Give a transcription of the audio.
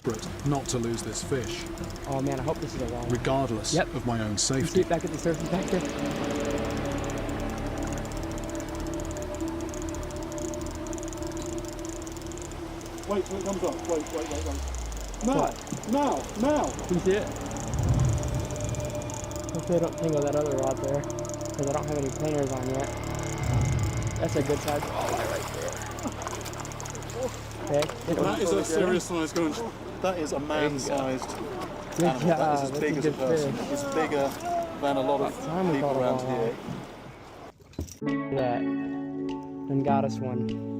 desperate not to lose this fish, Oh man, I hope this is a walleye. regardless Yep. of my own You see safety. it back at the surface back there? Wait till it comes up. Wait. Now! What? Now! Can you see it? Hopefully I don't tangle that other rod there, because I don't have any planers on yet. That's a good size walleye right there. Okay. That is a serious sized gunch. That is a man-sized Good animal. job. That is as That's big a as a good person. fish. It's bigger than a lot of Time we people caught a around walleye. here. That. And got us one.